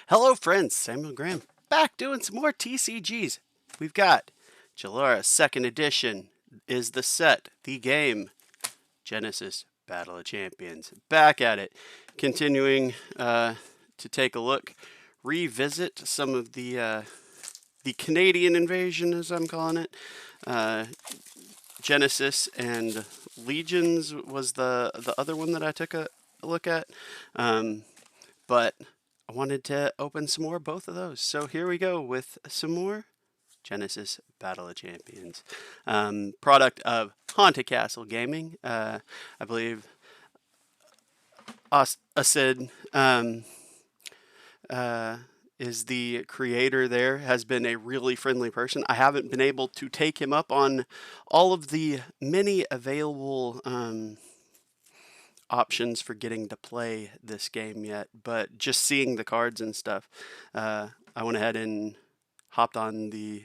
Hello friends, Samuel Graham back doing some more TCGs. We've got Jaelara Second Edition is the set, the game, Genesis Battle of Champions. Back at it, continuing to take a look, revisit some of the Canadian invasion, as I'm calling it. Genesis and Legions was the other one that I took a look at. But I wanted to open some more both of those. So here we go with some more Genesis Battle of Champions. Product of Haunted Castle Gaming. I believe Assad is the creator there, has been a really friendly person. I haven't been able to take him up on all of the many available options for getting to play this game yet, but just seeing the cards and stuff, I went ahead and hopped on the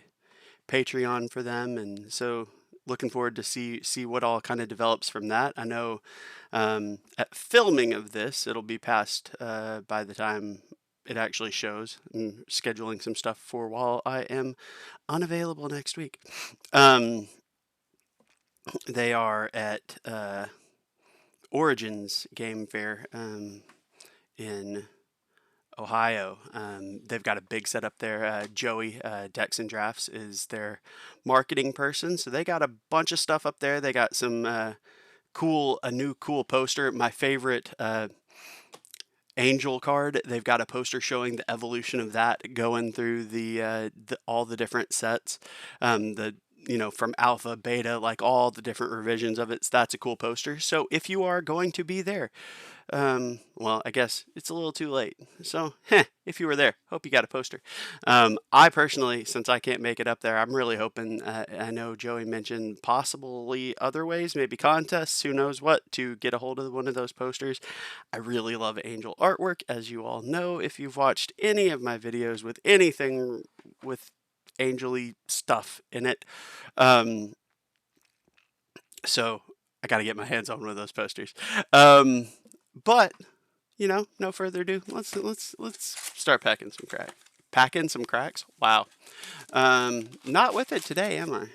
Patreon for them, and so looking forward to see what all kind of develops from that. I know at filming of this, it'll be past by the time it actually shows. I'm scheduling some stuff for while I am unavailable next week. They are at Origins Game Fair in Ohio. They've got a big setup there. Joey Decks and Drafts is their marketing person, so they got a bunch of stuff up there. They got some a new cool poster. My favorite Angel card. They've got a poster showing the evolution of that going through all the different sets. From alpha, beta, like all the different revisions of it. So that's a cool poster. So if you are going to be there, well, I guess it's a little too late. So, if you were there, hope you got a poster. I personally, since I can't make it up there, I'm really hoping, I know Joey mentioned possibly other ways, maybe contests, who knows what, to get a hold of one of those posters. I really love Angel artwork, as you all know, if you've watched any of my videos with anything with angel-y stuff in it. So I got to get my hands on one of those posters. But no further ado. Let's start packing some cracks. Packing some cracks. Wow. Not with it today, am I?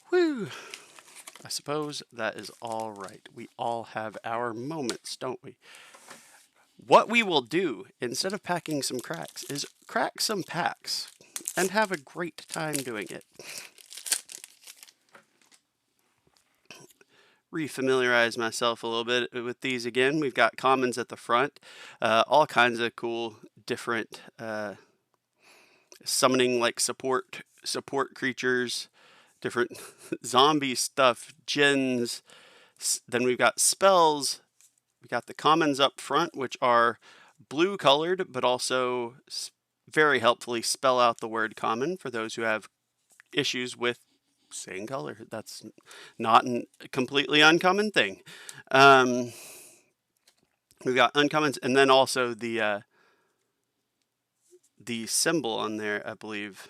Whew. I suppose that is all right. We all have our moments, don't we? What we will do instead of packing some cracks is crack some packs and have a great time doing it. Refamiliarize myself a little bit with these again. We've got commons at the front, all kinds of cool different summoning like support creatures, different zombie stuff, gens. Then we've got spells. We got the commons up front, which are blue colored, but also very helpfully spell out the word common for those who have issues with saying color. That's not a completely uncommon thing. We've got uncommons, and then also the symbol on there, I believe,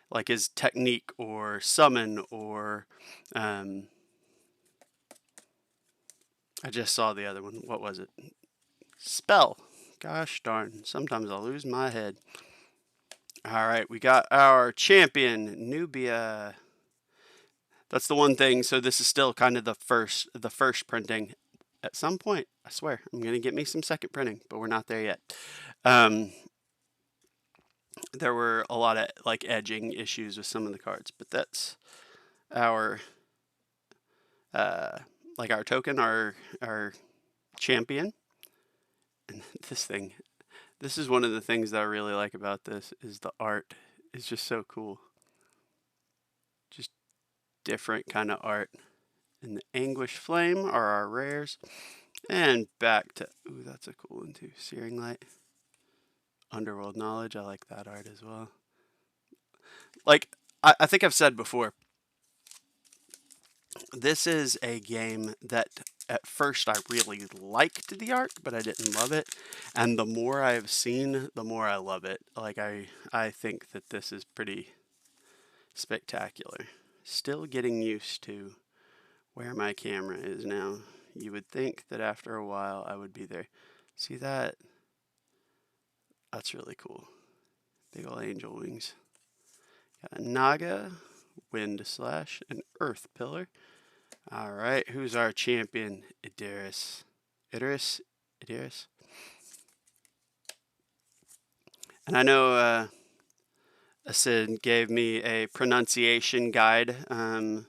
like is technique or summon or I just saw the other one. What was it? Spell. Gosh darn. Sometimes I'll lose my head. All right, we got our champion, Nubia. That's the one thing. So this is still kind of the first printing. At some point, I swear, I'm gonna get me some second printing, but we're not there yet. There were a lot of like edging issues with some of the cards, but that's our our token, our champion. And this is one of the things that I really like about this is the art is just so cool. Just different kind of art. And the Anguish Flame are our rares. And back to, ooh, that's a cool one too. Searing Light. Underworld Knowledge, I like that art as well. Like, I think I've said before, this is a game that at first I really liked the art, but I didn't love it. And the more I've seen, the more I love it. Like, I think that this is pretty spectacular. Still getting used to where my camera is now. You would think that after a while I would be there. See that? That's really cool. Big ol' angel wings. Got a Naga, Wind Slash, and Earth Pillar. Alright, who's our champion? Idris. Idris? And I know Assad gave me a pronunciation guide on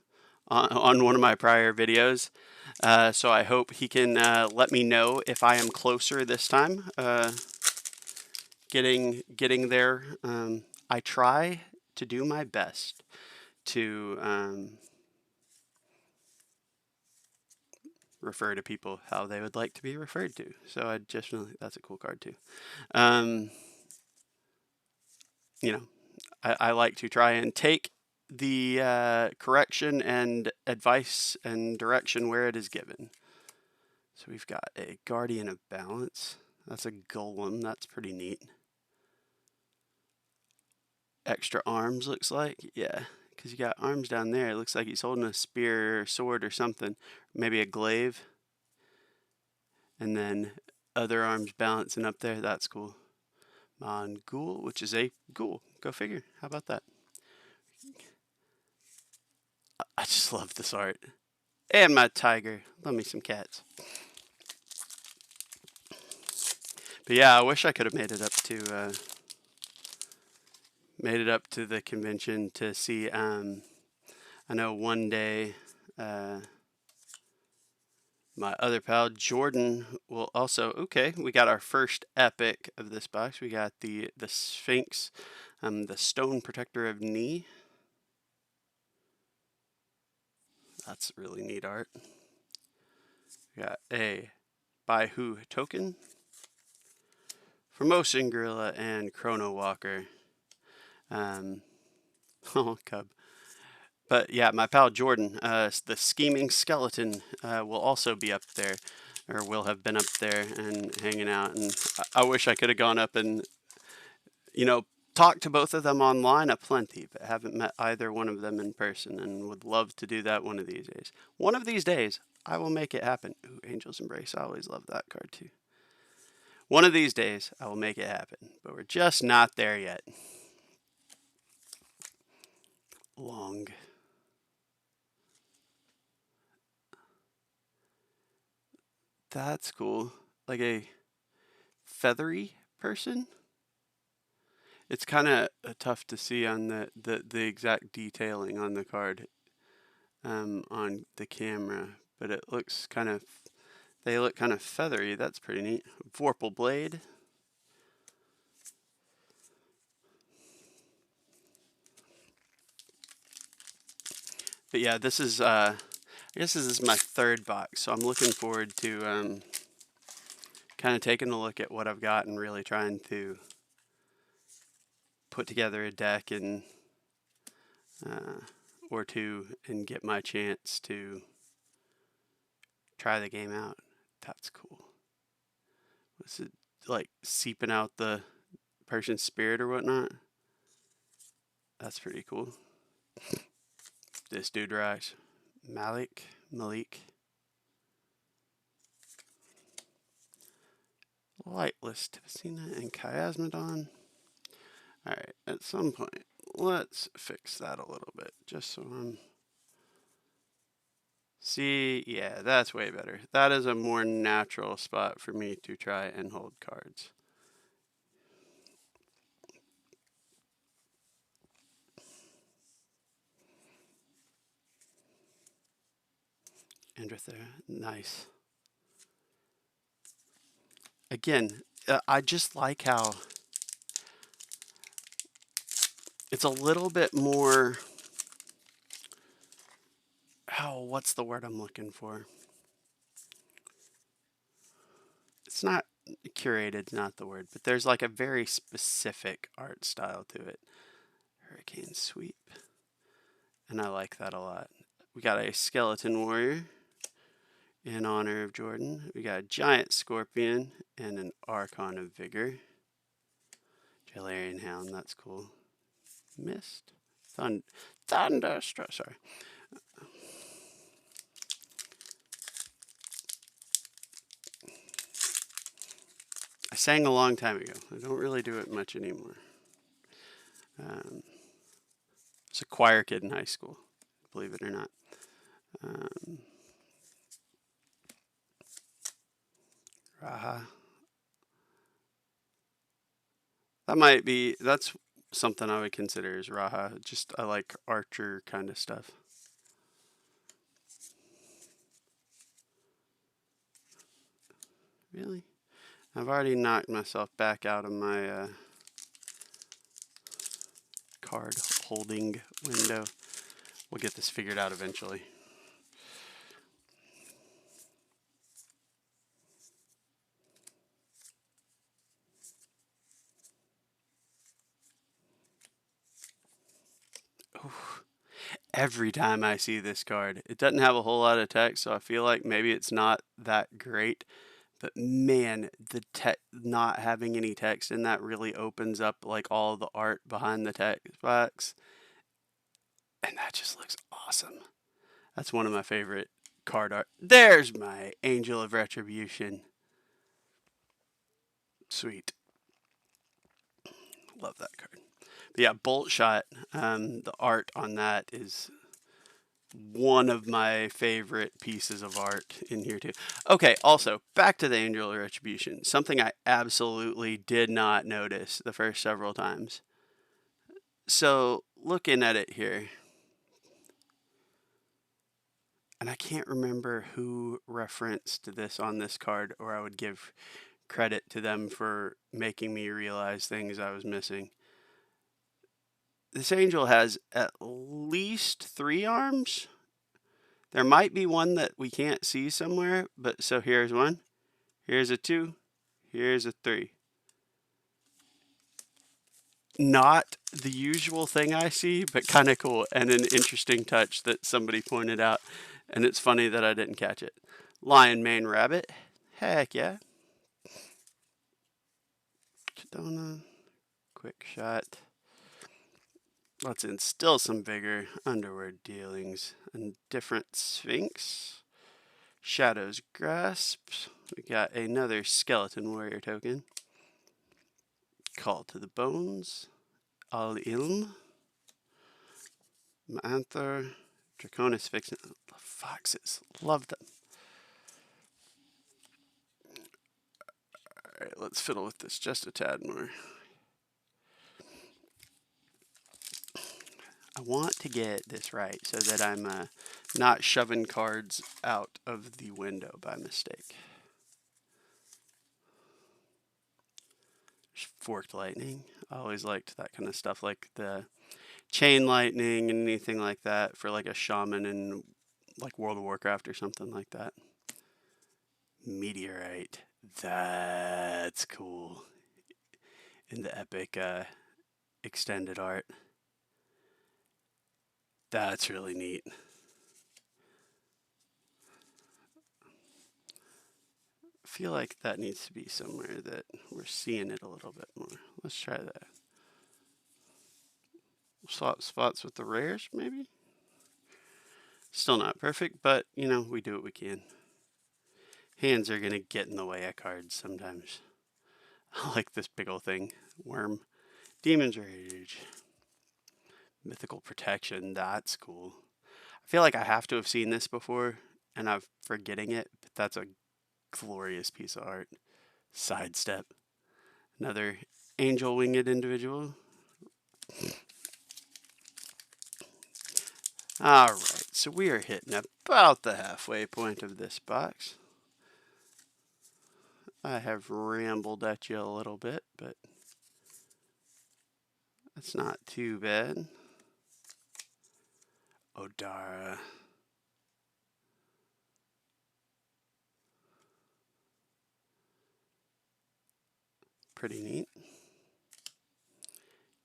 one of my prior videos. So I hope he can let me know if I am closer this time. Getting there. I try to do my best to refer to people how they would like to be referred to. So I just really, that's a cool card too. You know, I like to try and take the correction and advice and direction where it is given. So we've got a Guardian of Balance. That's a golem. That's pretty neat. Extra arms, looks like. Yeah, because you got arms down there. It looks like he's holding a spear or sword or something. Maybe a glaive. And then other arms balancing up there. That's cool. Mongul, which is a ghoul. Go figure. How about that? I just love this art. And my tiger. Love me some cats. But yeah, I wish I could have made it up to the convention to see. I know one day my other pal Jordan will also. Okay, we got our first epic of this box. We got the Sphinx, the Stone Protector of Knee. That's really neat art. We got a By Who token, Formosan Gorilla, and Chrono Walker. Oh, cub. But yeah, my pal Jordan, the Scheming Skeleton, will also be up there, or will have been up there and hanging out. And I wish I could have gone up and, talked to both of them online aplenty, but haven't met either one of them in person and would love to do that one of these days. One of these days, I will make it happen. Ooh, Angel's Embrace. I always love that card too. One of these days, I will make it happen, but we're just not there yet. Long. That's cool. Like a feathery person. It's kind of tough to see on the exact detailing on the card on the camera, but it looks they look kind of feathery. That's pretty neat. Vorpal Blade. But yeah, this is I guess this is my third box, so I'm looking forward to kind of taking a look at what I've got and really trying to put together a deck and or two and get my chance to try the game out. That's cool. Was it like seeping out the person's spirit or whatnot? That's pretty cool. This dude rocks. Malik. Lightless Tivicina and Chiasmodon. Alright, at some point, let's fix that a little bit, just so I'm... See, yeah, that's way better. That is a more natural spot for me to try and hold cards. Androther, nice. Again, I just like how it's a little bit more... Oh, what's the word I'm looking for? It's not curated, not the word, but there's like a very specific art style to it. Hurricane Sweep. And I like that a lot. We got a Skeleton Warrior in honor of Jordan. We got a Giant Scorpion and an Archon of Vigor. Jaelarian Hound, that's cool. Mist. Thunderstruck, sorry. I sang a long time ago. I don't really do it much anymore. I was a choir kid in high school, believe it or not. Um, Raha. That's something I would consider as Raha. Just, I like archer kind of stuff. Really? I've already knocked myself back out of my card holding window. We'll get this figured out eventually. Oof. Every time I see this card, it doesn't have a whole lot of text, so I feel like maybe it's not that great. But man, the not having any text in that really opens up like all the art behind the text box, and that just looks awesome. That's one of my favorite card art. There's my Angel of Retribution. Sweet. Love that card. But yeah, Bolt Shot, the art on that is one of my favorite pieces of art in here too. Okay, also, back to the Angel of Retribution. Something I absolutely did not notice the first several times. So, looking at it here, and I can't remember who referenced this on this card, or I would give credit to them for making me realize things I was missing. This angel has at least 3 arms. There might be one that we can't see somewhere, but so here's one, here's a 2, here's a 3. Not the usual thing I see, but kind of cool and an interesting touch that somebody pointed out, and it's funny that I didn't catch it. Lion Mane Rabbit, heck yeah. Kadona, quick shot. Let's instill some vigor, underward dealings, and different Sphinx. Shadow's Grasp. We got another Skeleton Warrior token. Call to the Bones. Al Ilm. Manther. Draconis Vixen. The foxes. Love them. Alright, let's fiddle with this just a tad more. I want to get this right so that I'm not shoving cards out of the window by mistake. Forked Lightning. I always liked that kind of stuff, like the Chain Lightning and anything like that for like a shaman in like World of Warcraft or something like that. Meteorite. That's cool. In the epic extended art. That's really neat. I feel like that needs to be somewhere that we're seeing it a little bit more. Let's try that. Swap spots with the rares, maybe? Still not perfect, but, you know, we do what we can. Hands are going to get in the way of cards sometimes. I like this big old thing. Worm. Demon's Rage. Mythical Protection. That's cool. I feel like I have to have seen this before, and I'm forgetting it, but that's a glorious piece of art. Sidestep. Another angel winged individual. Alright, so we are hitting about the halfway point of this box. I have rambled at you a little bit, but that's not too bad. Odara. Pretty neat.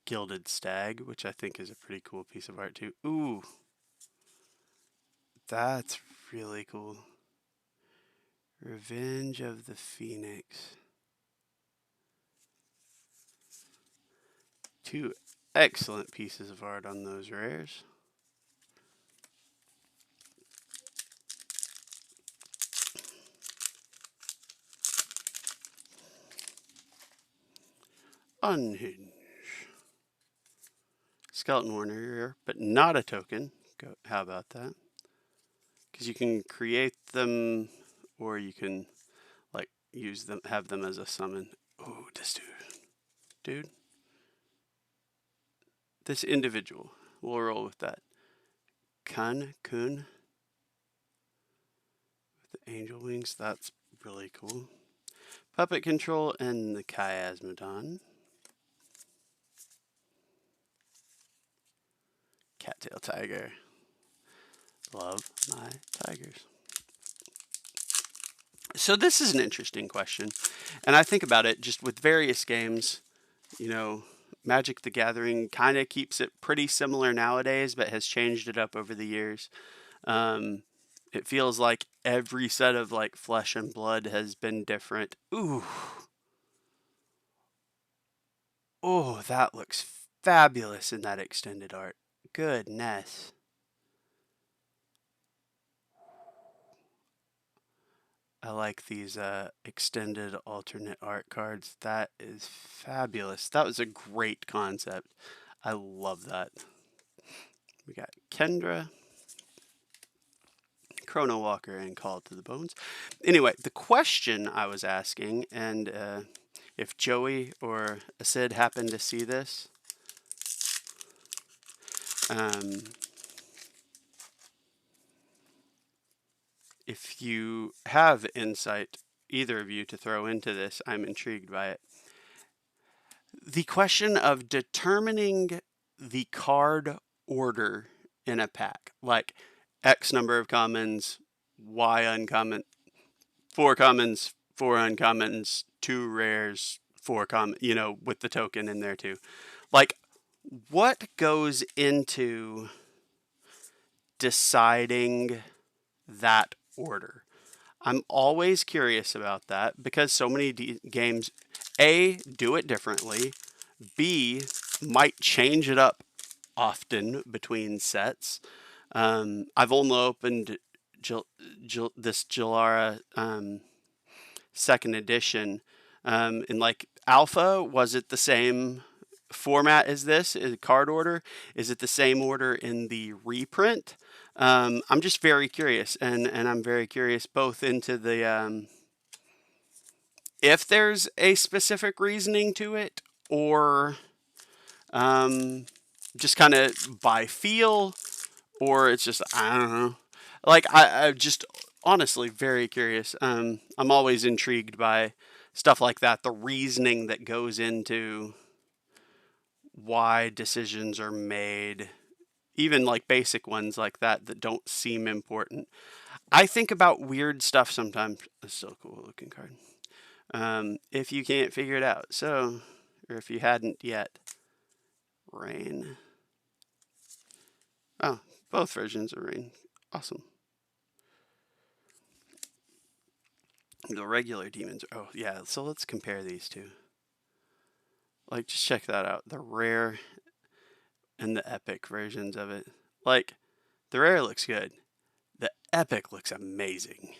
Gilded Stag, which I think is a pretty cool piece of art too. Ooh. That's really cool. Revenge of the Phoenix. 2 excellent pieces of art on those rares. Unhinge. Skeleton warrior, but not a token. How about that? Because you can create them, or you can like use them, have them as a summon. Oh, this dude. This individual. We'll roll with that. Kun with the angel wings. That's really cool. Puppet control and the Chiasmodon. Cattail tiger. Love my tigers. So this is an interesting question, and I think about it just with various games. You know, Magic the Gathering kind of keeps it pretty similar nowadays, but has changed it up over the years. It feels like every set of like Flesh and Blood has been different. Ooh. Oh, that looks fabulous in that extended art. Goodness. I like these extended alternate art cards. That is fabulous. That was a great concept. I love that. We got Kendra, Chrono Walker, and Call to the Bones. Anyway, the question I was asking, and if Joey or Assad happened to see this, if you have insight, either of you, to throw into this, I'm intrigued by it. The question of determining the card order in a pack, like X number of commons, Y uncommon, 4 commons, 4 uncommons, 2 rares, 4 common, with the token in there too. Like, what goes into deciding that order? I'm always curious about that because so many games, A, do it differently, B, might change it up often between sets. I've only opened this Jaelara Second Edition. In like Alpha, was it the same format as this? Is it card order? Is it the same order in the reprint? I'm just very curious, and I'm very curious both into the if there's a specific reasoning to it, or just kind of by feel, or it's just, I don't know. Like, I'm just honestly very curious. I'm always intrigued by stuff like that, the reasoning that goes into why decisions are made, even like basic ones like that don't seem important. I think about weird stuff sometimes. It's still a cool looking card. If you can't figure it out. So, or if you hadn't yet. Rain. Oh, both versions of Rain. Awesome. The regular demons. Oh, yeah. So let's compare these two. Like, just check that out. The rare and the epic versions of it. Like, the rare looks good. The epic looks amazing.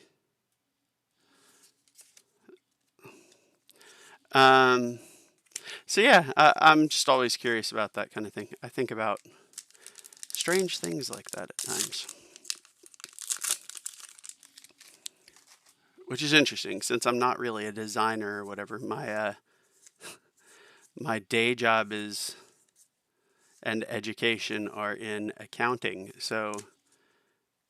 So yeah, I'm just always curious about that kind of thing. I think about strange things like that at times. Which is interesting, since I'm not really a designer or whatever. My my day job is and education are in accounting. So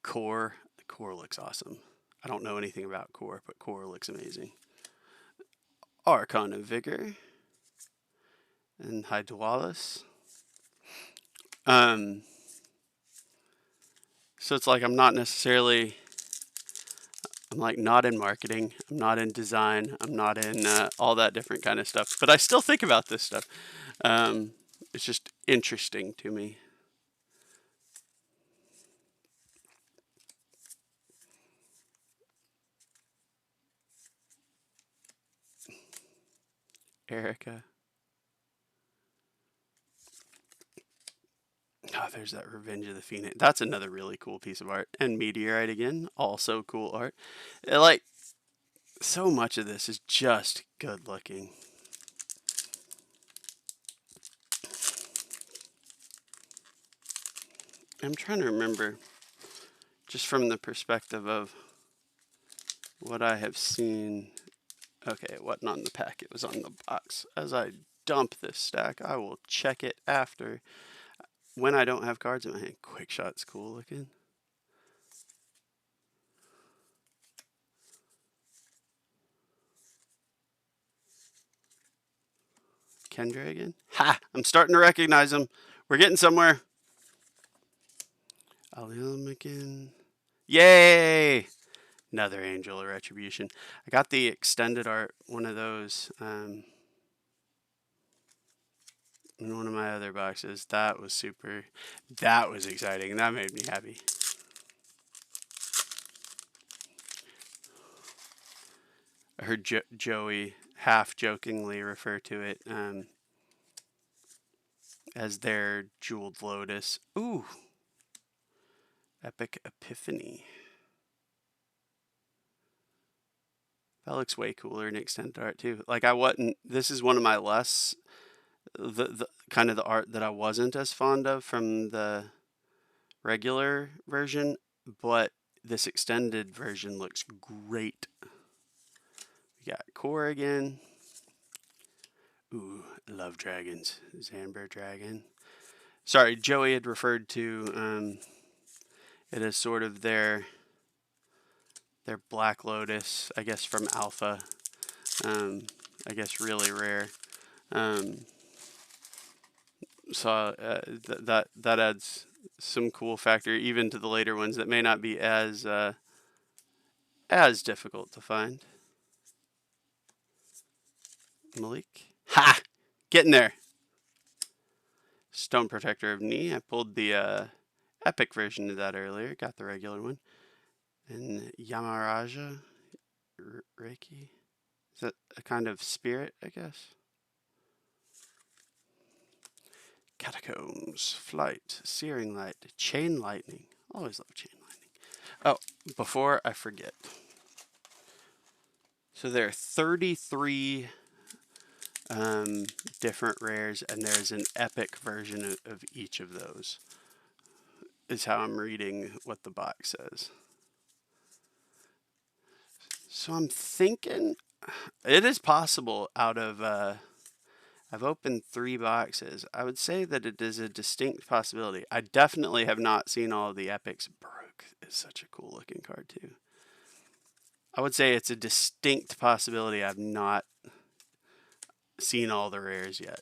core looks awesome. I don't know anything about core, but core looks amazing. Archon of Vigor and Hydraulis. So it's like I'm not necessarily, I'm like not in marketing, I'm not in design, I'm not in all that different kind of stuff, but I still think about this stuff. It's just interesting to me. Erica. Oh, there's that Revenge of the Phoenix. That's another really cool piece of art. And Meteorite again, also cool art. Like, so much of this is just good looking. I'm trying to remember, just from the perspective of what I have seen. Okay, it wasn't on the pack, it was on the box. As I dump this stack, I will check it after. When I don't have cards in my hand, Quick Shot's cool looking. Kendragon? Ha! I'm starting to recognize him. We're getting somewhere. Alilimikin. Yay! Another Angel of Retribution. I got the extended art, one of those, in one of my other boxes. That was exciting. That made me happy. I heard Joey half jokingly refer to it as their Jeweled Lotus. Ooh! Epic Epiphany. That looks way cooler in extended art too. Like, I wasn't. This is one of my less the kind of the art that I wasn't as fond of from the regular version, but this extended version looks great. We got Core again. Ooh, love dragons. Zamber dragon. Sorry, Joey had referred to it as sort of their Black Lotus, I guess, from Alpha. I guess really rare. So that adds some cool factor even to the later ones that may not be as difficult to find. Malik. Ha! Getting there. Stone Protector of Knee. I pulled the epic version of that earlier. Got the regular one. And Yamaraja Reiki. Is that a kind of spirit, I guess? Catacombs, Flight, Searing Light, Chain Lightning. Always love Chain Lightning. Oh, before I forget. So there are 33 different rares, and there's an epic version of each of those, is how I'm reading what the box says. So I'm thinking it is possible out of, I've opened 3 boxes. I would say that it is a distinct possibility. I definitely have not seen all of the epics. Baruch is such a cool looking card too. I would say it's a distinct possibility I've not seen all the rares yet.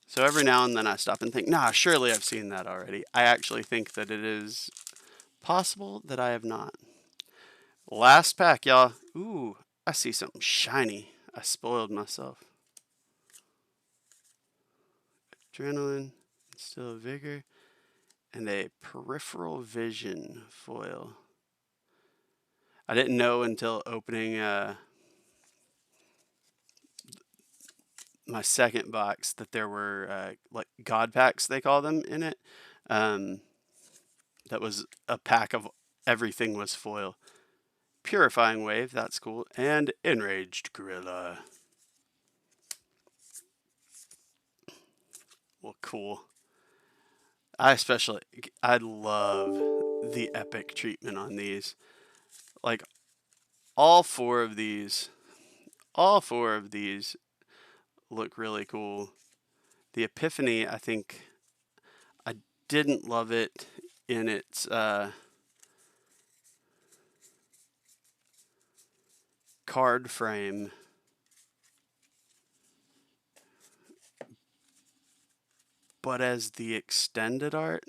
So every now and then I stop and think, nah, surely I've seen that already. I actually think that it is possible that I have not. Last pack, y'all. Ooh, I see something shiny. I spoiled myself. Adrenaline, Still Vigor, and a Peripheral Vision foil. I didn't know until opening my second box that there were like God packs, they call them, in it. That was a pack of everything was foil. Purifying Wave, that's cool. And Enraged Gorilla. Well, cool. I love the epic treatment on these. Like, all four of these look really cool. The Epiphany, I think I didn't love it in its card frame. But as the extended art,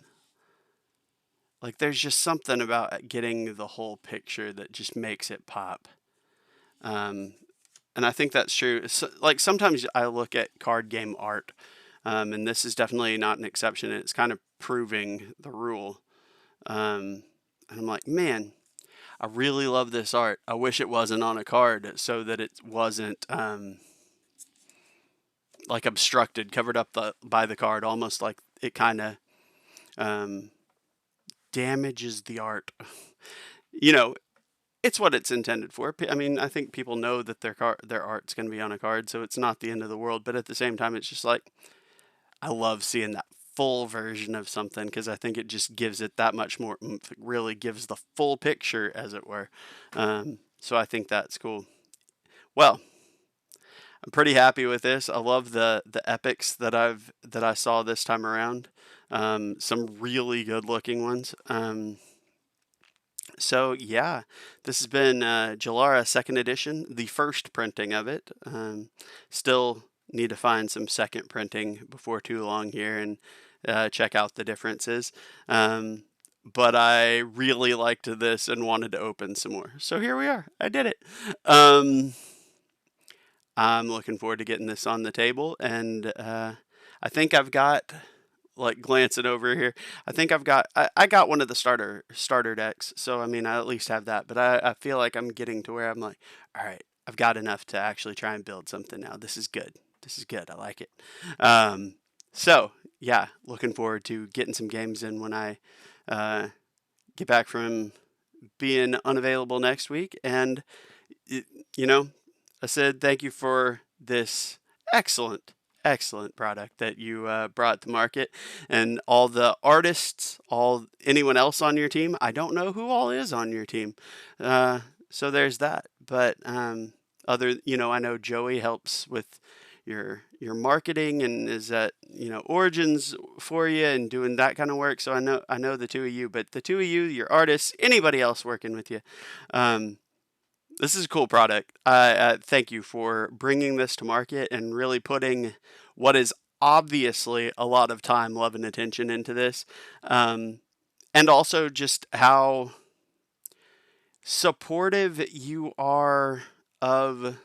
like, there's just something about getting the whole picture that just makes it pop. And I think that's true. So, like, sometimes I look at card game art, and this is definitely not an exception. It's kind of proving the rule. And I'm like, man, I really love this art. I wish it wasn't on a card so that it wasn't like obstructed, covered up by the card, almost like it kind of damages the art. You know, it's what it's intended for. I mean, I think people know that their art's going to be on a card, so it's not the end of the world. But at the same time, it's just like, I love seeing that full version of something, because I think it just gives it that much more oomph. It really gives the full picture, as it were. So I think that's cool. Well, I'm pretty happy with this. I love the epics that I saw this time around. Some really good looking ones. So yeah, this has been Jaelara Second Edition, the first printing of it. Still need to find some second printing before too long here and check out the differences. But I really liked this and wanted to open some more. So here we are. I did it. I'm looking forward to getting this on the table, and I think I've got, like, glancing over here, I think I got one of the starter decks, so I mean I at least have that. But I feel like I'm getting to where I'm like, all right, I've got enough to actually try and build something now. This is good. This is good. I like it. So yeah, looking forward to getting some games in when I uh, get back from being unavailable next week. And you know, I said thank you for this excellent, excellent product that you brought to market, and all the artists, all anyone else on your team. I don't know who all is on your team, so there's that. But I know Joey helps with your marketing and is at Origins for you and doing that kind of work. So I know the two of you, but the two of you, your artists, anybody else working with you. This is a cool product. Thank you for bringing this to market and really putting what is obviously a lot of time, love, and attention into this. And also just how supportive you are of,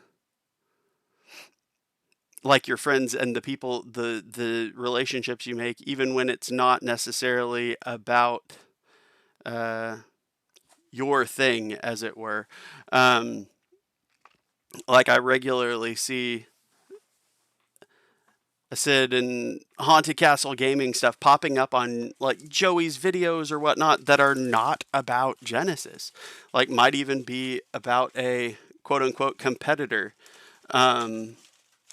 like, your friends and the people, the relationships you make, even when it's not necessarily about your thing, as it were. Um, like, I regularly see Assad and Haunted Castle Gaming stuff popping up on, like, Joey's videos or whatnot that are not about Genesis. Like, might even be about a quote unquote competitor. Um,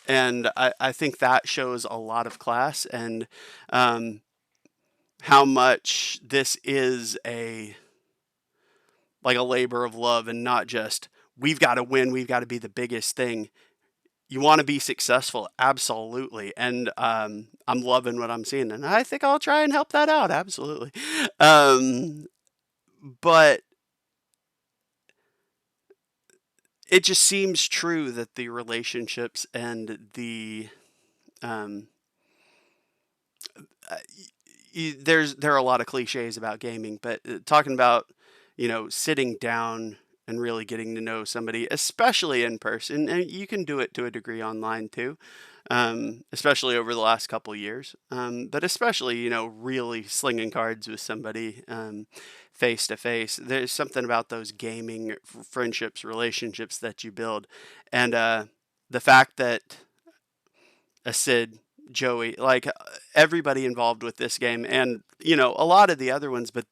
and I think that shows a lot of class, and how much this is like a labor of love, and not just we've got to win, we've got to be the biggest thing. You want to be successful, absolutely, and I'm loving what I'm seeing, and I think I'll try and help that out, absolutely. Um, but it just seems true that the relationships and the um, there are a lot of cliches about gaming, but talking about sitting down and really getting to know somebody, especially in person, and you can do it to a degree online too, especially over the last couple years. But especially really slinging cards with somebody face to face. There's something about those gaming friendships, relationships that you build, and the fact that Sid, Joey, like, everybody involved with this game, and a lot of the other ones, but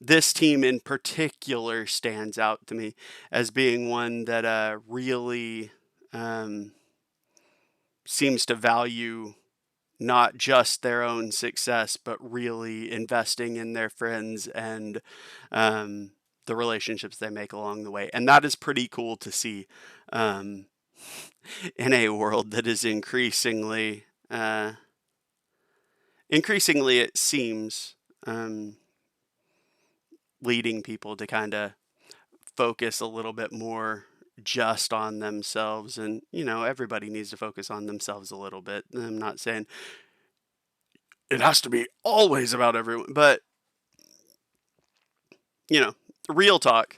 this team in particular stands out to me as being one that really seems to value not just their own success, but really investing in their friends and the relationships they make along the way. And that is pretty cool to see in a world that is increasingly, it seems, leading people to kind of focus a little bit more just on themselves. And everybody needs to focus on themselves a little bit. I'm not saying it has to be always about everyone, but real talk.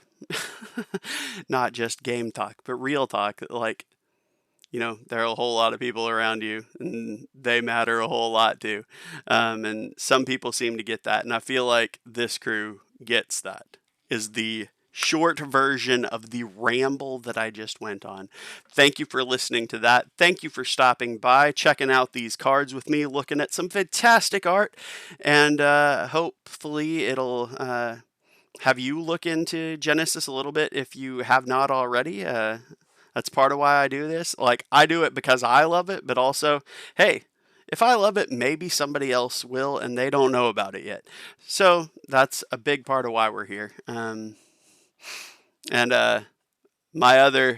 Not just game talk, but real talk. Like, there are a whole lot of people around you, and they matter a whole lot too. And some people seem to get that, and I feel like this crew gets that. Is the short version of the ramble that I just went on. Thank you for listening to that. Thank you for stopping by, checking out these cards with me, looking at some fantastic art, and hopefully it'll have you look into Genesis a little bit if you have not already. That's part of why I do this. Like, I do it because I love it, but also, hey, if I love it, maybe somebody else will, and they don't know about it yet. So that's a big part of why we're here. And my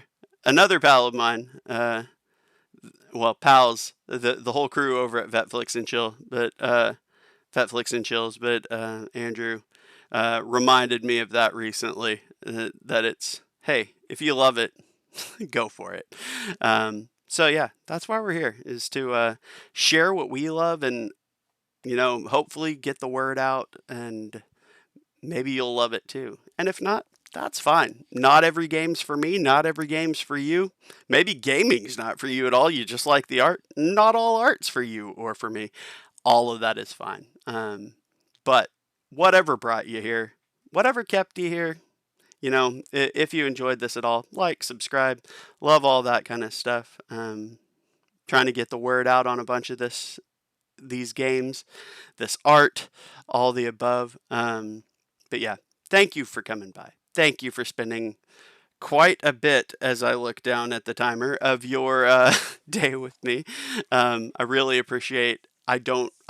another pal of mine, well, pals, the whole crew over at Vetflix and Chill, but Vetflix and Chills, but Andrew reminded me of that recently. That it's, hey, if you love it, go for it. So yeah, that's why we're here, is to share what we love, and hopefully get the word out, and maybe you'll love it too. And if not, that's fine. Not every game's for me, not every game's for you. Maybe gaming's not for you at all. You just like the art. Not all art's for you or for me. All of that is fine. But whatever brought you here, whatever kept you here, if you enjoyed this at all, like, subscribe, love all that kind of stuff. Trying to get the word out on a bunch of these games, this art, all the above. But yeah, thank you for coming by. Thank you for spending quite a bit, as I look down at the timer, of your day with me. I really appreciate. I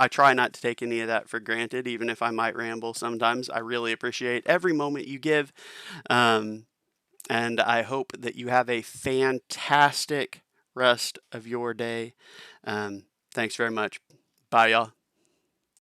try not to take any of that for granted, even if I might ramble sometimes. I really appreciate every moment you give. And I hope that you have a fantastic rest of your day. Thanks very much. Bye, y'all.